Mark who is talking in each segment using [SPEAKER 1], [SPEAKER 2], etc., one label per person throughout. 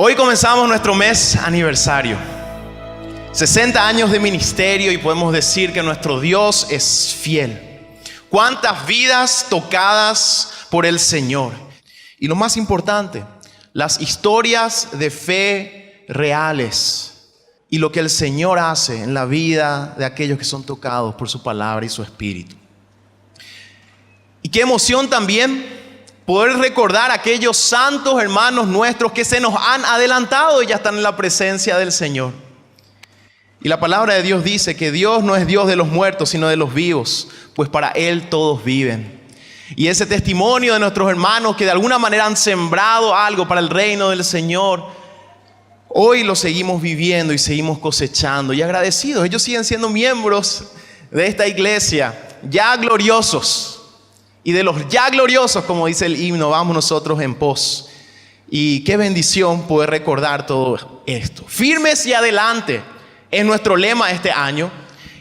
[SPEAKER 1] Hoy comenzamos nuestro mes aniversario. 60 años de ministerio y podemos decir que nuestro Dios es fiel. Cuántas vidas tocadas por el Señor. Y lo más importante, las historias de fe reales y lo que el Señor hace en la vida de aquellos que son tocados por su palabra y su espíritu. Y qué emoción también poder recordar a aquellos santos hermanos nuestros que se nos han adelantado y ya están en la presencia del Señor. Y la palabra de Dios dice que Dios no es Dios de los muertos, sino de los vivos, pues para Él todos viven. Y ese testimonio de nuestros hermanos que de alguna manera han sembrado algo para el reino del Señor, hoy lo seguimos viviendo y seguimos cosechando y agradecidos. Ellos siguen siendo miembros de esta iglesia, ya gloriosos. Y de los ya gloriosos, como dice el himno, vamos nosotros en pos. Y qué bendición poder recordar todo esto. Firmes y adelante es nuestro lema este año.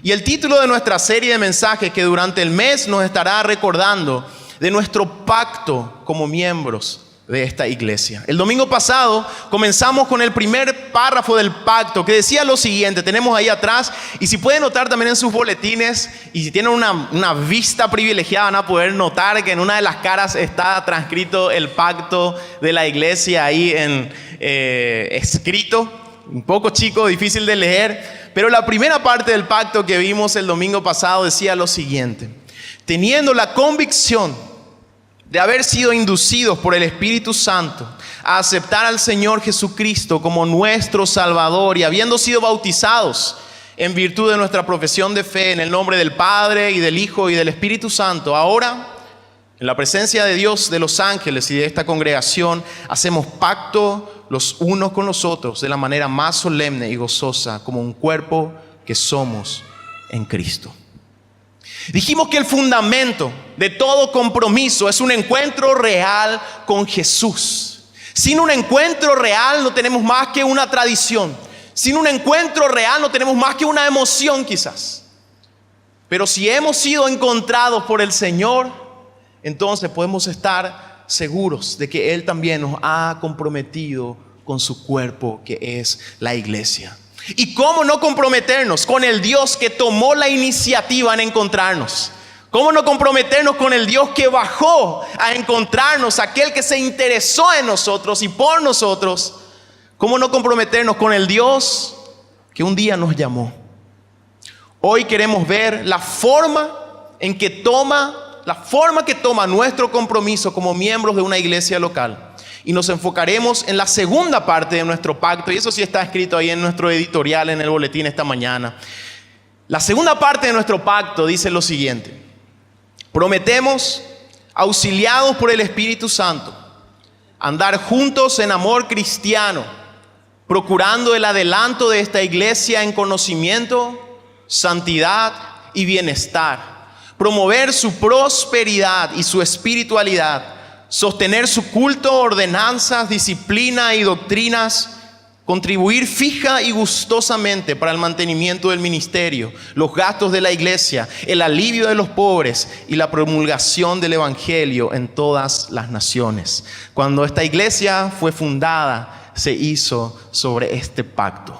[SPEAKER 1] Y el título de nuestra serie de mensajes que durante el mes nos estará recordando de nuestro pacto como miembros de esta iglesia. El domingo pasado comenzamos con el primer párrafo del pacto que decía lo siguiente. Tenemos ahí atrás, y si pueden notar también en sus boletines, y si tienen una vista privilegiada van a poder notar que en una de las caras está transcrito el pacto de la iglesia ahí en escrito, un poco chico, difícil de leer, pero la primera parte del pacto que vimos el domingo pasado decía lo siguiente: teniendo la convicción de haber sido inducidos por el Espíritu Santo a aceptar al Señor Jesucristo como nuestro Salvador y habiendo sido bautizados en virtud de nuestra profesión de fe en el nombre del Padre y del Hijo y del Espíritu Santo, ahora, en la presencia de Dios, de los ángeles y de esta congregación, hacemos pacto los unos con los otros de la manera más solemne y gozosa, como un cuerpo que somos en Cristo. Dijimos que el fundamento de todo compromiso es un encuentro real con Jesús. Sin un encuentro real no tenemos más que una tradición. Sin un encuentro real no tenemos más que una emoción quizás. Pero si hemos sido encontrados por el Señor, entonces podemos estar seguros de que Él también nos ha comprometido con su cuerpo, que es la iglesia. ¿Y cómo no comprometernos con el Dios que tomó la iniciativa en encontrarnos? ¿Cómo no comprometernos con el Dios que bajó a encontrarnos, aquel que se interesó en nosotros y por nosotros? ¿Cómo no comprometernos con el Dios que un día nos llamó? Hoy queremos ver la forma que toma nuestro compromiso como miembros de una iglesia local. Y nos enfocaremos en la segunda parte de nuestro pacto. Y eso sí está escrito ahí en nuestro editorial, en el boletín esta mañana. La segunda parte de nuestro pacto dice lo siguiente: prometemos, auxiliados por el Espíritu Santo, andar juntos en amor cristiano, procurando el adelanto de esta iglesia en conocimiento, santidad y bienestar, promover su prosperidad y su espiritualidad, sostener su culto, ordenanzas, disciplina y doctrinas, contribuir fija y gustosamente para el mantenimiento del ministerio, los gastos de la iglesia, el alivio de los pobres y la promulgación del evangelio en todas las naciones. Cuando esta iglesia fue fundada, se hizo sobre este pacto.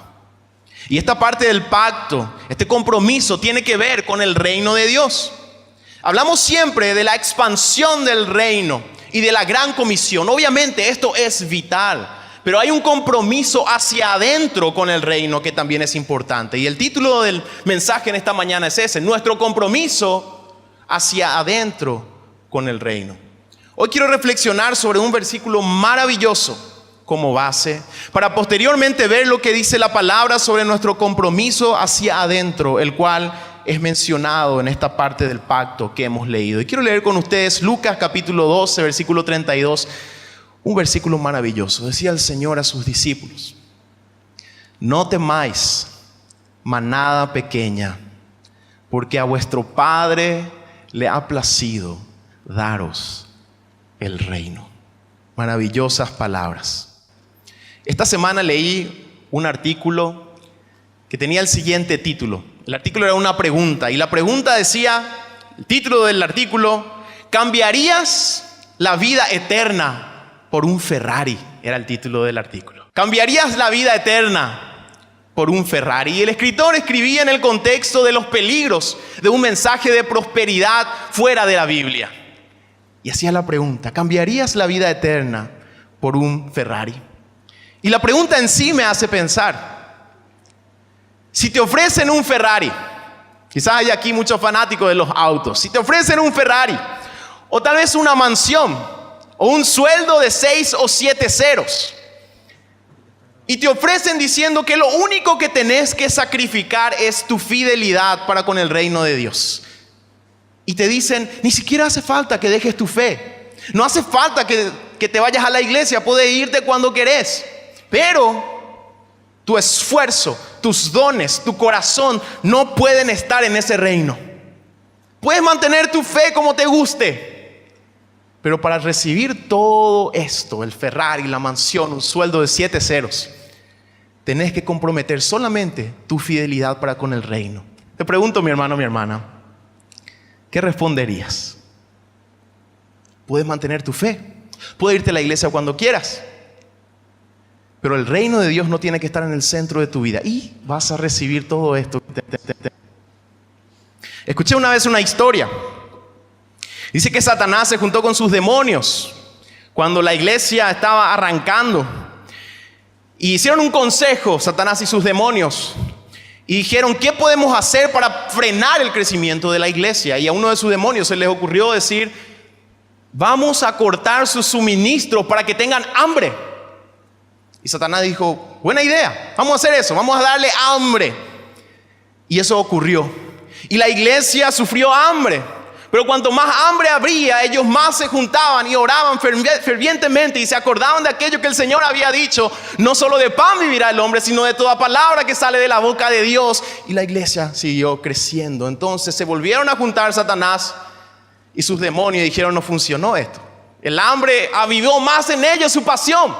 [SPEAKER 1] Y esta parte del pacto, este compromiso, tiene que ver con el reino de Dios. Hablamos siempre de la expansión del reino y de la gran comisión. Obviamente esto es vital, pero hay un compromiso hacia adentro con el reino que también es importante. Y el título del mensaje en esta mañana es ese: nuestro compromiso hacia adentro con el reino. Hoy quiero reflexionar sobre un versículo maravilloso como base, para posteriormente ver lo que dice la palabra sobre nuestro compromiso hacia adentro, el cual es mencionado en esta parte del pacto que hemos leído. Y quiero leer con ustedes Lucas capítulo 12, versículo 32, un versículo maravilloso. Decía el Señor a sus discípulos: no temáis, manada pequeña, porque a vuestro Padre le ha placido daros el reino. Maravillosas palabras. Esta semana leí un artículo que tenía el siguiente título. El artículo era una pregunta y la pregunta decía, el título del artículo: ¿cambiarías la vida eterna por un Ferrari? Era el título del artículo. ¿Cambiarías la vida eterna por un Ferrari? Y el escritor escribía en el contexto de los peligros de un mensaje de prosperidad fuera de la Biblia. Y hacía la pregunta, ¿cambiarías la vida eterna por un Ferrari? Y la pregunta en sí me hace pensar, si te ofrecen un Ferrari, quizás hay aquí muchos fanáticos de los autos, si te ofrecen un Ferrari, o tal vez una mansión, o un sueldo de 6 o 7 ceros, y te ofrecen diciendo que lo único que tenés que sacrificar es tu fidelidad para con el reino de Dios. Y te dicen, ni siquiera hace falta que dejes tu fe. No hace falta que te vayas a la iglesia, puedes irte cuando querés. Pero tu esfuerzo, tus dones, tu corazón no pueden estar en ese reino. Puedes mantener tu fe como te guste. Pero para recibir todo esto, el Ferrari, la mansión, un sueldo de 7 ceros, tenés que comprometer solamente tu fidelidad para con el reino. Te pregunto, mi hermano, mi hermana, ¿qué responderías? Puedes mantener tu fe, puedes irte a la iglesia cuando quieras, pero el reino de Dios no tiene que estar en el centro de tu vida y vas a recibir todo esto. Escuché una vez una historia. Dice que Satanás se juntó con sus demonios cuando la iglesia estaba arrancando. Y hicieron un consejo, Satanás y sus demonios. Y dijeron, ¿qué podemos hacer para frenar el crecimiento de la iglesia? Y a uno de sus demonios se les ocurrió decir, vamos a cortar sus suministros para que tengan hambre. Y Satanás dijo, buena idea, vamos a hacer eso, vamos a darle hambre. Y eso ocurrió. Y la iglesia sufrió hambre. Pero cuanto más hambre habría, ellos más se juntaban y oraban fervientemente y se acordaban de aquello que el Señor había dicho. No solo de pan vivirá el hombre, sino de toda palabra que sale de la boca de Dios. Y la iglesia siguió creciendo. Entonces se volvieron a juntar Satanás y sus demonios y dijeron, no funcionó esto. El hambre avivó más en ellos su pasión.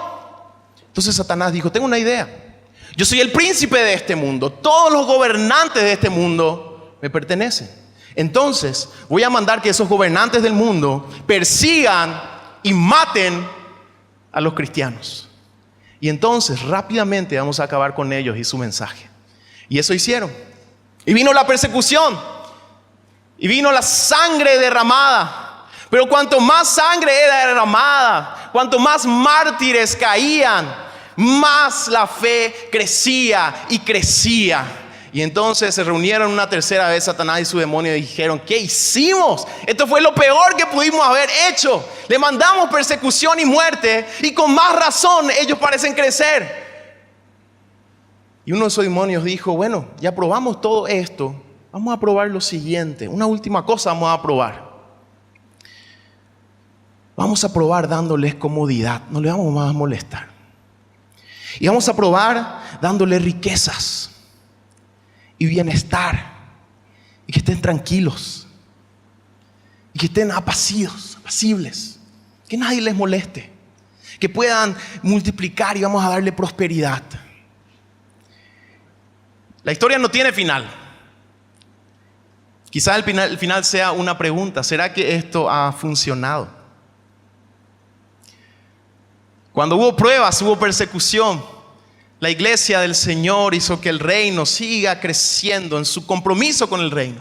[SPEAKER 1] Entonces Satanás dijo, tengo una idea. Yo soy el príncipe de este mundo. Todos los gobernantes de este mundo me pertenecen. Entonces voy a mandar que esos gobernantes del mundo persigan y maten a los cristianos. Y entonces rápidamente vamos a acabar con ellos y su mensaje. Y eso hicieron. Y vino la persecución. Y vino la sangre derramada. Pero cuanto más sangre era derramada, cuanto más mártires caían, más la fe crecía y crecía. Y entonces se reunieron una tercera vez Satanás y su demonio y dijeron, ¿qué hicimos? Esto fue lo peor que pudimos haber hecho. Le mandamos persecución y muerte y con más razón ellos parecen crecer. Y uno de esos demonios dijo, bueno, ya probamos todo esto, vamos a probar lo siguiente. Una última cosa vamos a probar. Vamos a probar dándoles comodidad, no les vamos más a molestar. Y vamos a probar dándoles riquezas y bienestar, y que estén tranquilos, y que estén apacibles, que nadie les moleste, que puedan multiplicar y vamos a darle prosperidad. La historia no tiene final. Quizás el final sea una pregunta, ¿será que esto ha funcionado? Cuando hubo pruebas, hubo persecución, la iglesia del Señor hizo que el reino siga creciendo en su compromiso con el reino.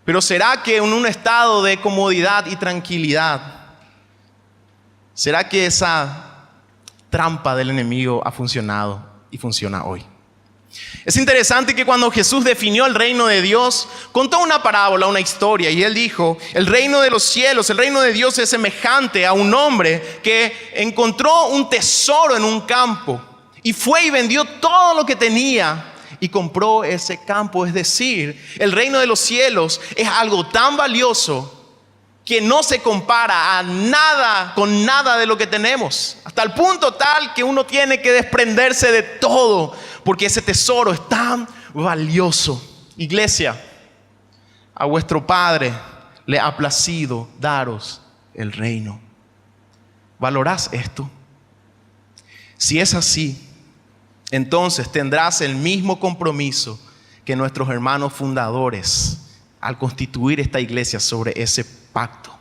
[SPEAKER 1] Pero ¿será que en un estado de comodidad y tranquilidad, será que esa trampa del enemigo ha funcionado y funciona hoy? Es interesante que cuando Jesús definió el reino de Dios, contó una parábola, una historia, y él dijo, el reino de los cielos, el reino de Dios es semejante a un hombre que encontró un tesoro en un campo. Y fue y vendió todo lo que tenía y compró ese campo. Es decir, el reino de los cielos es algo tan valioso que no se compara a nada, con nada de lo que tenemos. Hasta el punto tal que uno tiene que desprenderse de todo, porque ese tesoro es tan valioso. Iglesia, a vuestro Padre le ha placido daros el reino. ¿Valorás esto? Si es así, entonces tendrás el mismo compromiso que nuestros hermanos fundadores al constituir esta iglesia sobre ese pacto.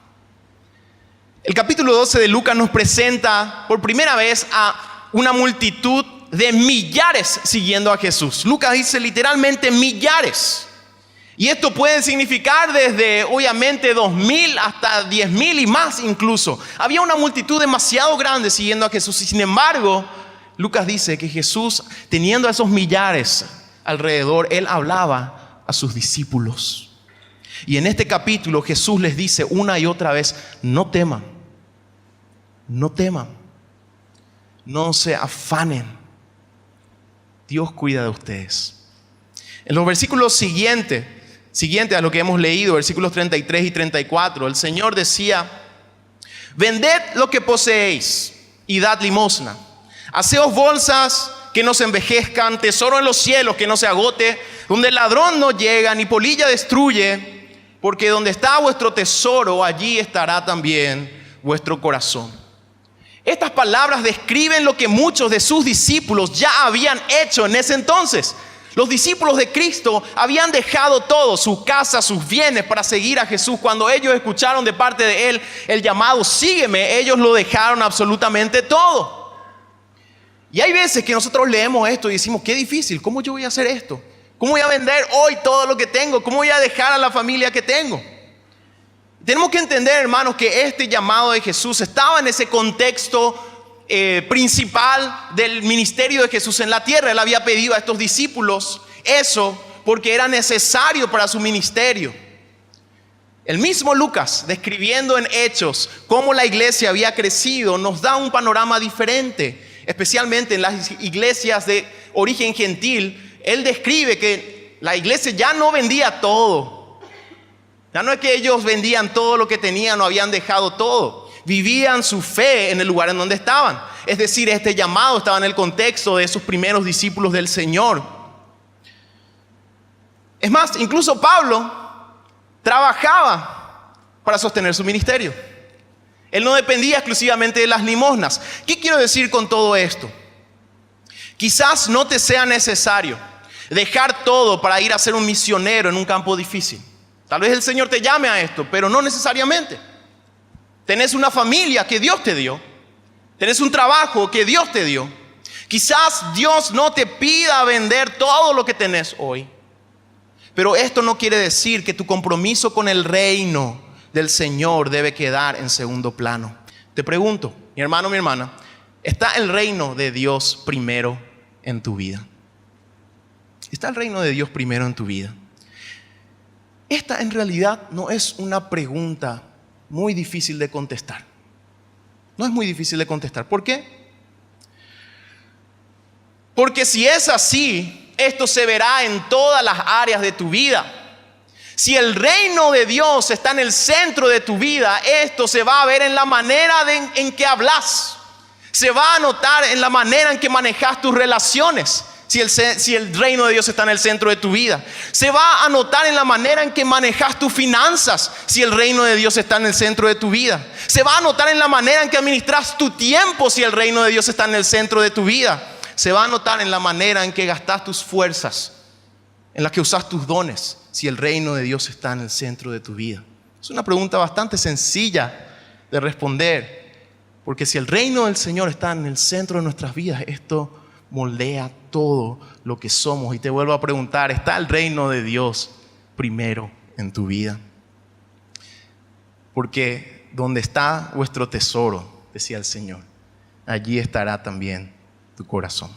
[SPEAKER 1] El capítulo 12 de Lucas nos presenta por primera vez a una multitud de millares siguiendo a Jesús. Lucas dice literalmente millares. Y esto puede significar desde obviamente 2,000 hasta 10,000 y más incluso. Había una multitud demasiado grande siguiendo a Jesús. Y sin embargo, Lucas dice que Jesús, teniendo a esos millares alrededor, Él hablaba a sus discípulos. Y en este capítulo Jesús les dice una y otra vez: no teman, no teman, no se afanen. Dios cuida de ustedes. En los versículos siguientes a lo que hemos leído, versículos 33 y 34, el Señor decía: vended lo que poseéis y dad limosna. Haceos bolsas que no se envejezcan, tesoro en los cielos que no se agote, donde el ladrón no llega ni polilla destruye, porque donde está vuestro tesoro, allí estará también vuestro corazón. Estas palabras describen lo que muchos de sus discípulos ya habían hecho en ese entonces. Los discípulos de Cristo habían dejado todo, su casa, sus bienes, para seguir a Jesús. Cuando ellos escucharon de parte de Él el llamado: sígueme, ellos lo dejaron absolutamente todo. Y hay veces que nosotros leemos esto y decimos: qué difícil, ¿cómo yo voy a hacer esto? ¿Cómo voy a vender hoy todo lo que tengo? ¿Cómo voy a dejar a la familia que tengo? Tenemos que entender, hermanos, que este llamado de Jesús estaba en ese contexto principal del ministerio de Jesús en la tierra. Él había pedido a estos discípulos eso porque era necesario para su ministerio. El mismo Lucas, describiendo en Hechos cómo la iglesia había crecido, nos da un panorama diferente, especialmente en las iglesias de origen gentil. Él describe que la iglesia ya no vendía todo. Ya no es que ellos vendían todo lo que tenían o habían dejado todo. Vivían su fe en el lugar en donde estaban. Es decir, este llamado estaba en el contexto de esos primeros discípulos del Señor. Es más, incluso Pablo trabajaba para sostener su ministerio. Él no dependía exclusivamente de las limosnas. ¿Qué quiero decir con todo esto? Quizás no te sea necesario dejar todo para ir a ser un misionero en un campo difícil. Tal vez el Señor te llame a esto, pero no necesariamente. Tenés una familia que Dios te dio. Tenés un trabajo que Dios te dio. Quizás Dios no te pida vender todo lo que tenés hoy. Pero esto no quiere decir que tu compromiso con el reino del Señor debe quedar en segundo plano. Te pregunto, mi hermano, mi hermana, ¿está el reino de Dios primero en tu vida? ¿Está el reino de Dios primero en tu vida? Esta en realidad no es una pregunta muy difícil de contestar. No es muy difícil de contestar. ¿Por qué? Porque si es así, esto se verá en todas las áreas de tu vida. Si el reino de Dios está en el centro de tu vida, esto se va a ver en la manera en que hablas. Se va a notar en la manera en que manejas tus relaciones. Si el reino de Dios está en el centro de tu vida. Se va a notar en la manera en que manejas tus finanzas. Si el reino de Dios está en el centro de tu vida. Se va a notar en la manera en que administras tu tiempo. Si el reino de Dios está en el centro de tu vida. Se va a notar en la manera en que gastas tus fuerzas, en la que usas tus dones. Si el reino de Dios está en el centro de tu vida. Es una pregunta bastante sencilla de responder. Porque si el reino del Señor está en el centro de nuestras vidas, esto moldea todo lo que somos. Y te vuelvo a preguntar: ¿está el reino de Dios primero en tu vida? Porque donde está vuestro tesoro, decía el Señor, allí estará también tu corazón.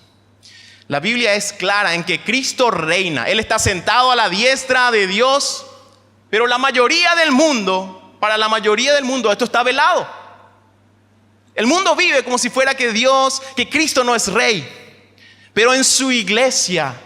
[SPEAKER 1] La Biblia es clara en que Cristo reina. Él está sentado a la diestra de Dios, pero para la mayoría del mundo esto está velado. El mundo vive como si fuera que Cristo no es rey. Pero en su iglesia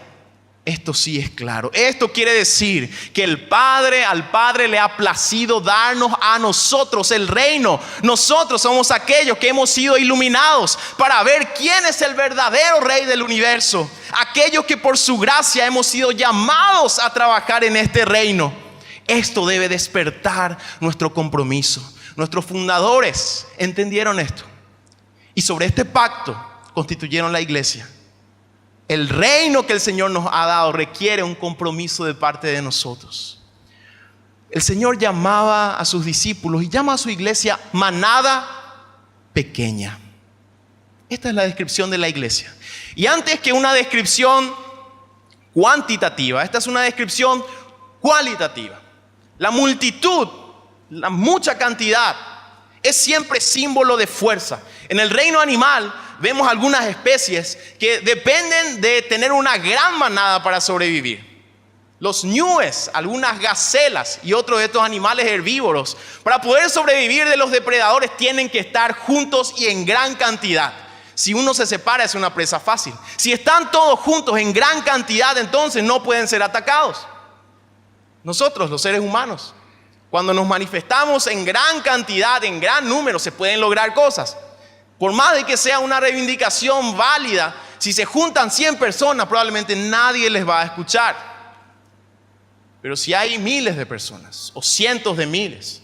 [SPEAKER 1] esto sí es claro. Esto quiere decir que al Padre le ha placido darnos a nosotros el reino. Nosotros somos aquellos que hemos sido iluminados para ver quién es el verdadero rey del universo. Aquellos que por su gracia hemos sido llamados a trabajar en este reino. Esto debe despertar nuestro compromiso. Nuestros fundadores entendieron esto. Y sobre este pacto constituyeron la iglesia. El reino que el Señor nos ha dado requiere un compromiso de parte de nosotros. El Señor llamaba a sus discípulos y llama a su iglesia manada pequeña. Esta es la descripción de la iglesia. Y antes que una descripción cuantitativa, esta es una descripción cualitativa. La multitud, la mucha cantidad, es siempre símbolo de fuerza. En el reino animal vemos algunas especies que dependen de tener una gran manada para sobrevivir. Los ñúes, algunas gacelas y otros de estos animales herbívoros, para poder sobrevivir de los depredadores tienen que estar juntos y en gran cantidad. Si uno se separa es una presa fácil. Si están todos juntos en gran cantidad, entonces no pueden ser atacados. Nosotros, los seres humanos, cuando nos manifestamos en gran cantidad, en gran número, se pueden lograr cosas. Por más de que sea una reivindicación válida, si se juntan 100 personas, probablemente nadie les va a escuchar. Pero si hay miles de personas o cientos de miles,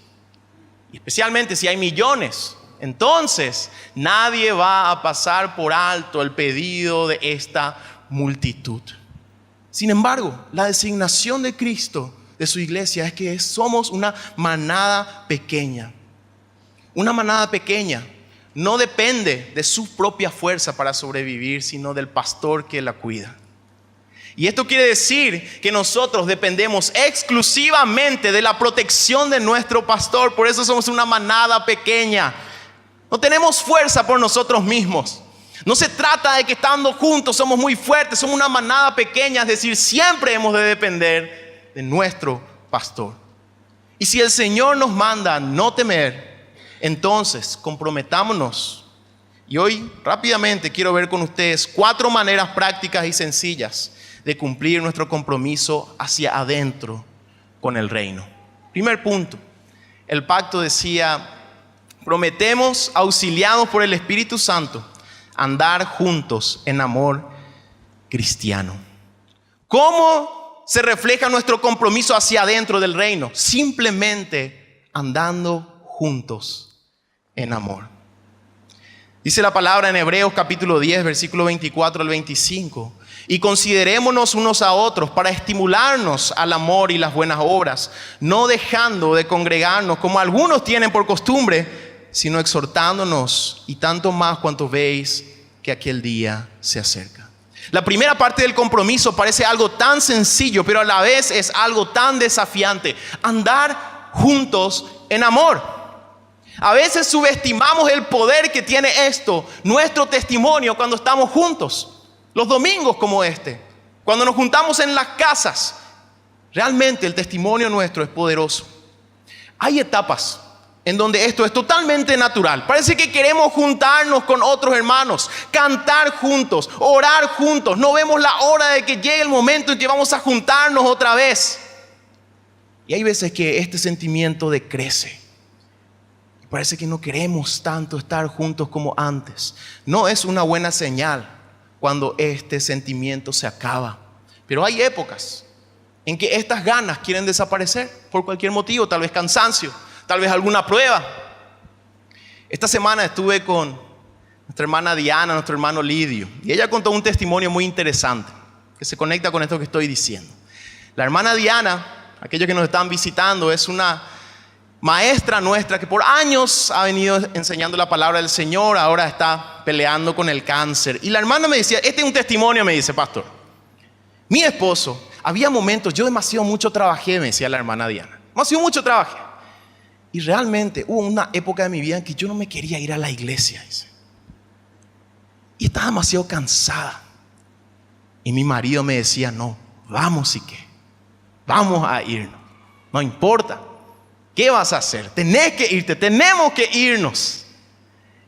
[SPEAKER 1] y especialmente si hay millones, entonces nadie va a pasar por alto el pedido de esta multitud. Sin embargo, la designación de Cristo, de su iglesia, es que somos una manada pequeña. Una manada pequeña no depende de su propia fuerza para sobrevivir, sino del pastor que la cuida. Y esto quiere decir que nosotros dependemos exclusivamente de la protección de nuestro pastor. Por eso somos una manada pequeña. No tenemos fuerza por nosotros mismos. No se trata de que estando juntos somos muy fuertes. Somos una manada pequeña, es decir, siempre hemos de depender de nuestro pastor. Y si el Señor nos manda a no temer, entonces comprometámonos. Y hoy rápidamente quiero ver con ustedes 4 maneras prácticas y sencillas de cumplir nuestro compromiso hacia adentro con el reino. Primer punto, el pacto decía: prometemos, auxiliados por el Espíritu Santo, andar juntos en amor cristiano. ¿Cómo se refleja nuestro compromiso hacia adentro del reino? Simplemente andando juntos en amor. Dice la palabra en Hebreos capítulo 10, versículo 24 al 25. Y considerémonos unos a otros para estimularnos al amor y las buenas obras, no dejando de congregarnos como algunos tienen por costumbre, sino exhortándonos, y tanto más cuanto veis que aquel día se acerca. La primera parte del compromiso parece algo tan sencillo, pero a la vez es algo tan desafiante: andar juntos en amor. A veces subestimamos el poder que tiene esto, nuestro testimonio, cuando estamos juntos. Los domingos como este, cuando nos juntamos en las casas, realmente el testimonio nuestro es poderoso. Hay etapas en donde esto es totalmente natural. Parece que queremos juntarnos con otros hermanos, cantar juntos, orar juntos. No vemos la hora de que llegue el momento en que vamos a juntarnos otra vez. Y hay veces que este sentimiento decrece. Parece que no queremos tanto estar juntos como antes. No es una buena señal cuando este sentimiento se acaba. Pero hay épocas en que estas ganas quieren desaparecer por cualquier motivo, tal vez cansancio, tal vez alguna prueba. Esta semana estuve con nuestra hermana Diana, nuestro hermano Lidio, y ella contó un testimonio muy interesante que se conecta con esto que estoy diciendo. La hermana Diana, aquellos que nos están visitando, es una maestra nuestra que por años ha venido enseñando la palabra del Señor. Ahora está peleando con el cáncer. Y la hermana me decía, este es un testimonio, me dice: pastor, mi esposo, había momentos, yo demasiado mucho trabajé, me decía la hermana Diana, demasiado mucho trabajé. Y realmente hubo una época de mi vida en que yo no me quería ir a la iglesia, dice. Y estaba demasiado cansada. Y mi marido me decía: no, vamos, y qué, vamos a irnos, no importa. ¿Qué vas a hacer? Tenés que irte, tenemos que irnos.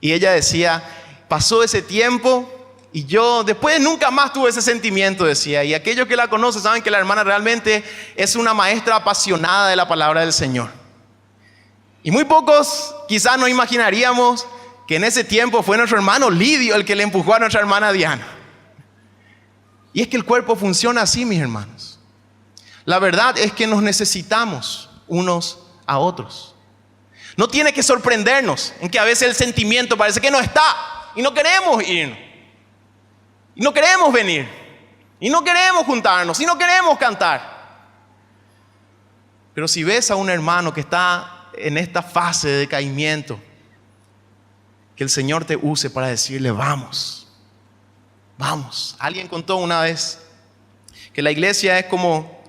[SPEAKER 1] Y ella decía, pasó ese tiempo y yo después nunca más tuve ese sentimiento, decía. Y aquellos que la conocen saben que la hermana realmente es una maestra apasionada de la palabra del Señor. Y muy pocos quizás nos imaginaríamos que en ese tiempo fue nuestro hermano Lidio el que le empujó a nuestra hermana Diana. Y es que el cuerpo funciona así, mis hermanos. La verdad es que nos necesitamos unos a otros. No tiene que sorprendernos en que a veces el sentimiento parece que no está y no queremos irnos, y no queremos venir, y no queremos juntarnos, y no queremos cantar. Pero si ves a un hermano que está en esta fase de decaimiento, que el Señor te use para decirle, vamos, vamos. Alguien contó una vez que la iglesia es como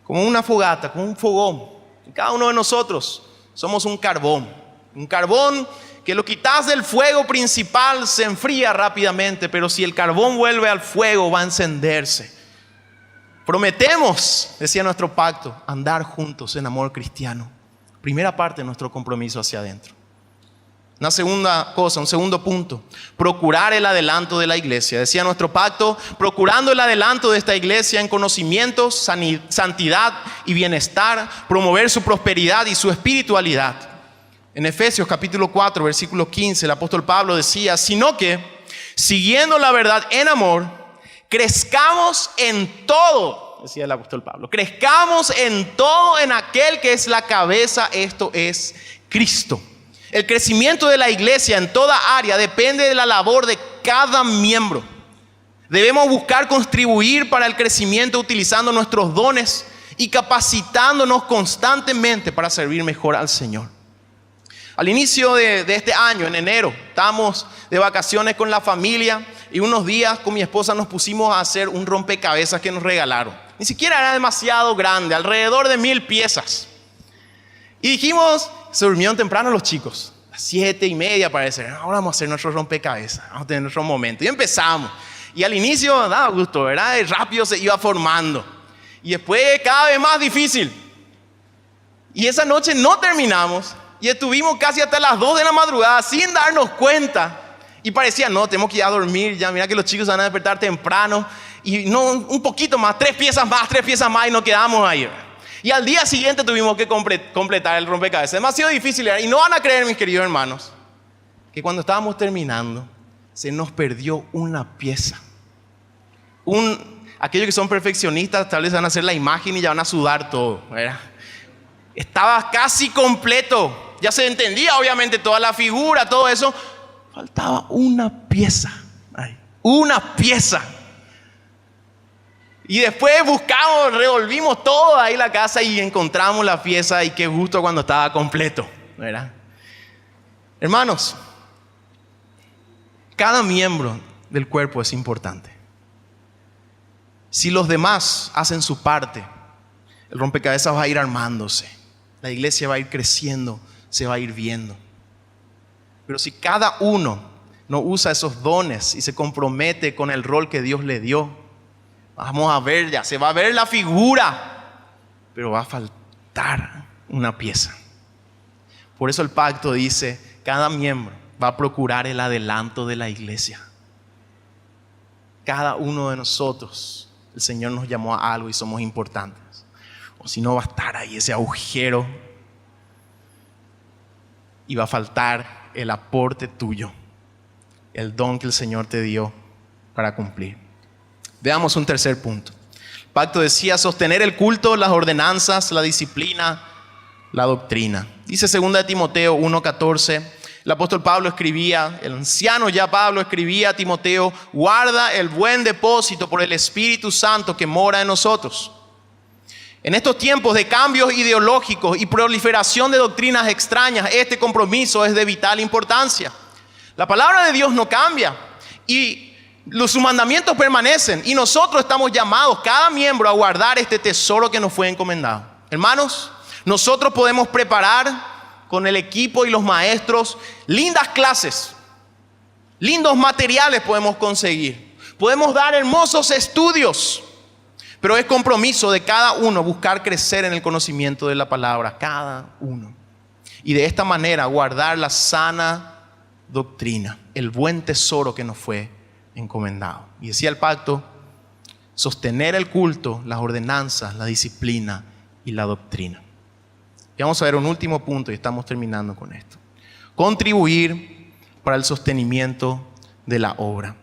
[SPEAKER 1] una fogata, como un fogón. Cada uno de nosotros somos un carbón que lo quitas del fuego principal, se enfría rápidamente, pero si el carbón vuelve al fuego va a encenderse. Prometemos, decía nuestro pacto, andar juntos en amor cristiano. Primera parte de nuestro compromiso hacia adentro. Una segunda cosa, un segundo punto, procurar el adelanto de la iglesia. Decía nuestro pacto, procurando el adelanto de esta iglesia en conocimientos, santidad y bienestar, promover su prosperidad y su espiritualidad. En Efesios capítulo 4, versículo 15, el apóstol Pablo decía, sino que, siguiendo la verdad en amor, crezcamos en todo, decía el apóstol Pablo, crezcamos en todo en aquel que es la cabeza, esto es Cristo. El crecimiento de la iglesia en toda área depende de la labor de cada miembro. Debemos buscar contribuir para el crecimiento utilizando nuestros dones y capacitándonos constantemente para servir mejor al Señor. Al inicio de este año, en enero, estábamos de vacaciones con la familia y unos días con mi esposa nos pusimos a hacer un rompecabezas que nos regalaron. Ni siquiera era demasiado grande, alrededor de 1000 piezas. Y dijimos, se durmieron temprano los chicos, a las 7:30 parece. Ahora vamos a hacer nuestro rompecabezas, vamos a tener nuestro momento. Y empezamos. Y al inicio daba gusto, ¿verdad? Y rápido se iba formando. Y después cada vez más difícil. Y esa noche no terminamos. Y estuvimos casi hasta las 2 de la madrugada sin darnos cuenta. Y parecía, no, tenemos que ir a dormir ya. Mira que los chicos van a despertar temprano. Y no, un poquito más, 3 piezas más y nos quedamos ahí. Y al día siguiente tuvimos que completar el rompecabezas. Demasiado difícil era. Y no van a creer, mis queridos hermanos, que cuando estábamos terminando, se nos perdió una pieza. Aquellos que son perfeccionistas tal vez van a hacer la imagen y ya van a sudar todo, ¿verdad? Estaba casi completo. Ya se entendía obviamente toda la figura, todo eso. Faltaba una pieza. Una pieza. Y después buscamos, revolvimos todo ahí la casa y encontramos la pieza. Y qué gusto cuando estaba completo, ¿verdad? Hermanos, cada miembro del cuerpo es importante. Si los demás hacen su parte, el rompecabezas va a ir armándose. La iglesia va a ir creciendo, se va a ir viendo. Pero si cada uno no usa esos dones y se compromete con el rol que Dios le dio, vamos a ver ya, se va a ver la figura, pero va a faltar una pieza. Por eso el pacto dice, cada miembro va a procurar el adelanto de la iglesia. Cada uno de nosotros, el Señor nos llamó a algo y somos importantes. O si no, va a estar ahí ese agujero y va a faltar el aporte tuyo, el don que el Señor te dio para cumplir. Veamos un tercer punto. El pacto decía sostener el culto, las ordenanzas, la disciplina, la doctrina. Dice 2 Timoteo 1:14. El apóstol Pablo escribía, el anciano ya Pablo escribía a Timoteo, guarda el buen depósito por el Espíritu Santo que mora en nosotros. En estos tiempos de cambios ideológicos y proliferación de doctrinas extrañas, este compromiso es de vital importancia. La palabra de Dios no cambia y sus mandamientos permanecen y nosotros estamos llamados, cada miembro, a guardar este tesoro que nos fue encomendado. Hermanos, nosotros podemos preparar con el equipo y los maestros lindas clases, lindos materiales podemos conseguir, podemos dar hermosos estudios. Pero es compromiso de cada uno buscar crecer en el conocimiento de la palabra, cada uno. Y de esta manera guardar la sana doctrina, el buen tesoro que nos fue encomendado. Y decía el pacto, sostener el culto, las ordenanzas, la disciplina y la doctrina. Y vamos a ver un último punto y estamos terminando con esto. Contribuir para el sostenimiento de la obra.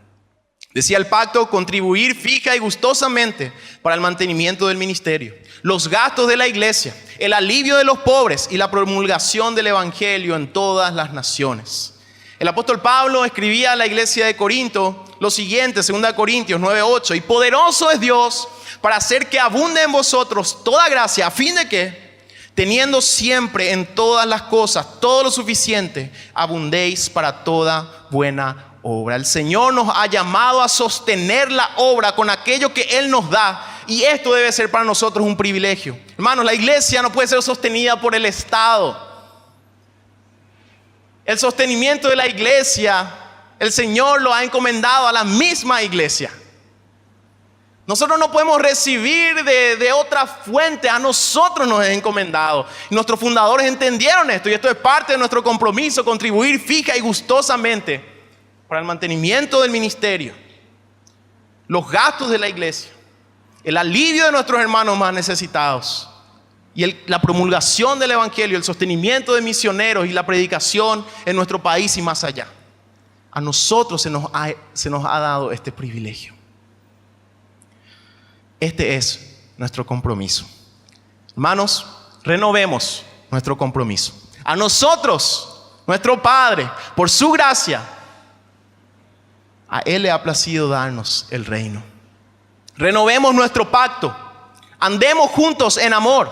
[SPEAKER 1] Decía el pacto, contribuir fija y gustosamente para el mantenimiento del ministerio, los gastos de la iglesia, el alivio de los pobres y la promulgación del evangelio en todas las naciones. El apóstol Pablo escribía a la iglesia de Corinto lo siguiente, 2 Corintios 9:8, y poderoso es Dios para hacer que abunde en vosotros toda gracia, a fin de que, teniendo siempre en todas las cosas todo lo suficiente, abundéis para toda buena obra. El Señor nos ha llamado a sostener la obra con aquello que Él nos da, y esto debe ser para nosotros un privilegio. Hermanos, la iglesia no puede ser sostenida por el Estado. El sostenimiento de la iglesia, el Señor lo ha encomendado a la misma iglesia. Nosotros no podemos recibir de otra fuente, a nosotros nos es encomendado. Y nuestros fundadores entendieron esto, y esto es parte de nuestro compromiso, contribuir fija y gustosamente para el mantenimiento del ministerio, los gastos de la iglesia, el alivio de nuestros hermanos más necesitados, y la promulgación del evangelio, el sostenimiento de misioneros y la predicación en nuestro país y más allá. A nosotros se nos ha dado este privilegio. Este es nuestro compromiso. Hermanos, renovemos nuestro compromiso. A nosotros, nuestro Padre, por su gracia, a Él le ha placido darnos el reino. Renovemos nuestro pacto. Andemos juntos en amor.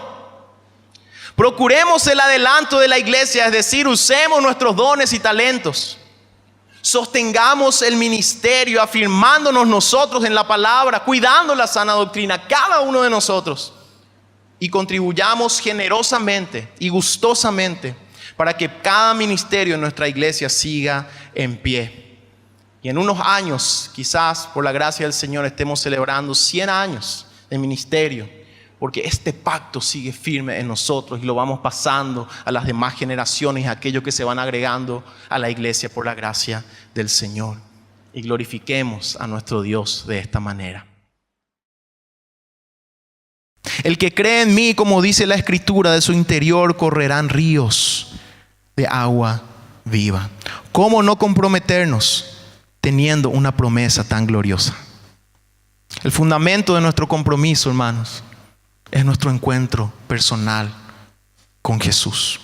[SPEAKER 1] Procuremos el adelanto de la iglesia, es decir, usemos nuestros dones y talentos. Sostengamos el ministerio, afirmándonos nosotros en la palabra, cuidando la sana doctrina, cada uno de nosotros. Y contribuyamos generosamente y gustosamente para que cada ministerio en nuestra iglesia siga en pie. Y en unos años, quizás por la gracia del Señor, estemos celebrando 100 años de ministerio, porque este pacto sigue firme en nosotros y lo vamos pasando a las demás generaciones, a aquellos que se van agregando a la iglesia por la gracia del Señor. Y glorifiquemos a nuestro Dios de esta manera. El que cree en mí, como dice la Escritura, de su interior correrán ríos de agua viva. ¿Cómo no comprometernos teniendo una promesa tan gloriosa? El fundamento de nuestro compromiso, hermanos, es nuestro encuentro personal con Jesús.